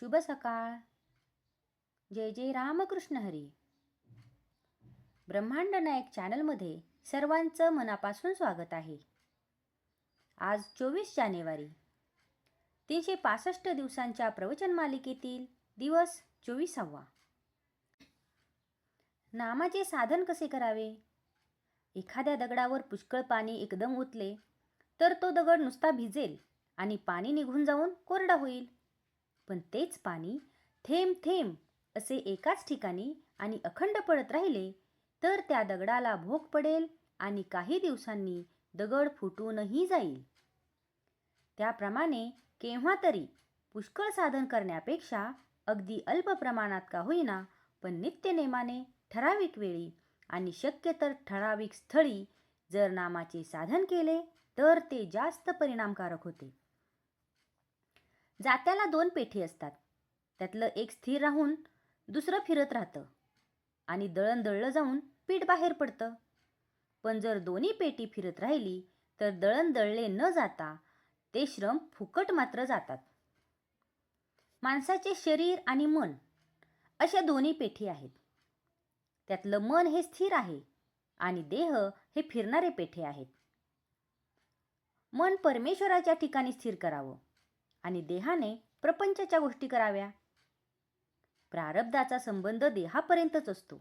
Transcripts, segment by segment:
शुभ सकाळ. जय जय रामकृष्ण हरी. ब्रह्मांड नायक चॅनलमध्ये सर्वांचं मनापासून स्वागत आहे. आज 24 जानेवारी 365 दिवसांच्या प्रवचन मालिकेतील दिवस 24वा. नामाचे साधन कसे करावे? एखाद्या दगडावर पुष्कळ पाणी एकदम ओतले तर तो दगड नुसता भिजेल आणि पाणी निघून जाऊन कोरडा होईल. पण तेच पाणी थेंब थेंब असे एकाच ठिकाणी आणि अखंड पडत राहिले तर त्या दगडाला भोक पडेल आणि काही दिवसांनी दगड फुटूनही जाईल. त्याप्रमाणे केव्हा तरी पुष्कळ साधन करण्यापेक्षा अगदी अल्प प्रमाणात का होईना पण नित्यनेमाने ठराविक वेळी आणि शक्य तर ठराविक स्थळी जर नामाचे साधन केले तर ते जास्त परिणामकारक होते. जात्याला 2 पेठी असतात. त्यातलं एक स्थिर राहून दुसरं फिरत राहतं आणि दळण दळलं जाऊन पीठ बाहेर पडतं. पण जर दोन्ही पेटी फिरत राहिली तर दळण दळले न जाता ते श्रम फुकट मात्र जातात. माणसाचे शरीर आणि मन अशा दोन्ही पेठी आहेत. त्यातलं मन हे स्थिर आहे आणि देह हे फिरणारे पेठे आहेत. मन परमेश्वराच्या ठिकाणी स्थिर करावं आणि देहाने प्रपंचाच्या गोष्टी कराव्या. प्रारब्धाचा संबंध देहापर्यंतच असतो.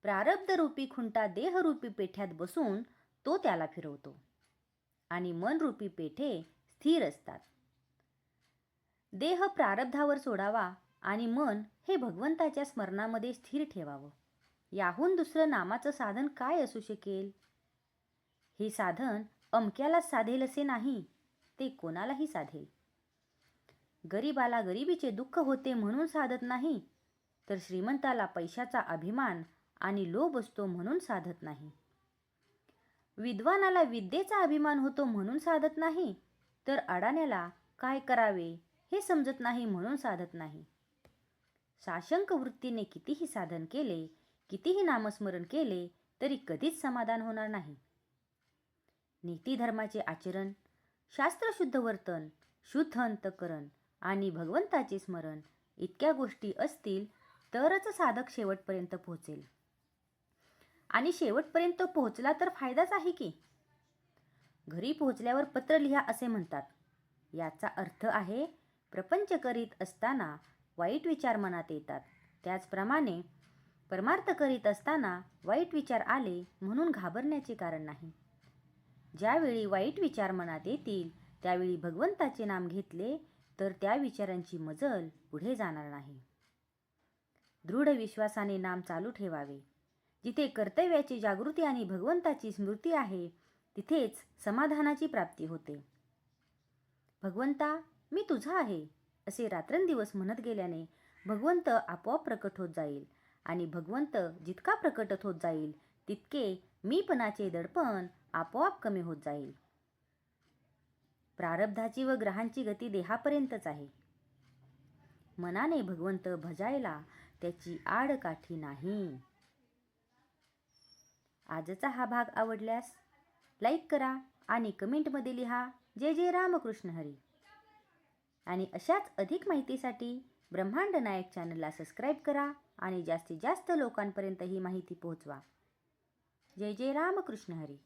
प्रारब्ध रूपी खुंटा देहरूपी पेठ्यात बसून तो त्याला फिरवतो आणि मनरूपी पेठे स्थिर असतात. देह प्रारब्धावर सोडावा आणि मन हे भगवंताच्या स्मरणामध्ये स्थिर ठेवावं. याहून दुसरं नामाचं साधन काय असू शकेल? हे साधन अमक्यालाच साधेल असे नाही, ते कोणालाही साधेल. गरीबाला गरिबीचे दुःख होते म्हणून साधत नाही, तर श्रीमंताला पैशाचा अभिमान आणि लोभ असतो म्हणून साधत नाही. विद्वानाला विद्येचा अभिमान होतो म्हणून साधत नाही, तर अडाण्याला काय करावे हे समजत नाही म्हणून साधत नाही. साशंक वृत्तीने कितीही साधन केले, कितीही नामस्मरण केले तरी कधीच समाधान होणार नाही. नीतिधर्माचे आचरण, शास्त्रशुद्ध वर्तन, शुद्ध अंतःकरण आणि भगवंताचे स्मरण इतक्या गोष्टी असतील तरच साधक शेवटपर्यंत पोहोचेल. आणि शेवटपर्यंत पोहोचला तर फायदाच आहे की. घरी पोहोचल्यावर पत्र लिहा असे म्हणतात. याचा अर्थ आहे प्रपंच करीत असताना वाईट विचार मनात येतात, त्याचप्रमाणे परमार्थ करीत असताना वाईट विचार आले म्हणून घाबरण्याचे कारण नाही. ज्यावेळी वाईट विचार मनात येतील त्यावेळी भगवंताचे नाम घेतले तर त्या विचारांची मजल पुढे जाणार नाही. दृढ विश्वासाने नाम चालू ठेवावे. जिथे कर्तव्याची जागृती आणि भगवंताची स्मृती आहे तिथेच समाधानाची प्राप्ती होते. भगवंता मी तुझा आहे असे रात्रंदिवस म्हणत गेल्याने भगवंत आपोआप प्रकट होत जाईल आणि भगवंत जितका प्रकट होत जाईल तितके मीपणाचे दडपण आपोआप कमी होत जाईल. प्रारब्धाची व ग्रहांची गती देहापर्यंतच आहे. मनाने भगवंत भजायला त्याची आडकाठी नाही. आजचा हा भाग आवडल्यास लाईक करा आणि कमेंटमध्ये लिहा जय जय रामकृष्ण हरी. आणि अशाच अधिक माहितीसाठी ब्रह्मांड नायक चॅनलला सबस्क्राईब करा आणि जास्तीत जास्त लोकांपर्यंत ही माहिती पोहोचवा. जय जय रामकृष्ण हरी.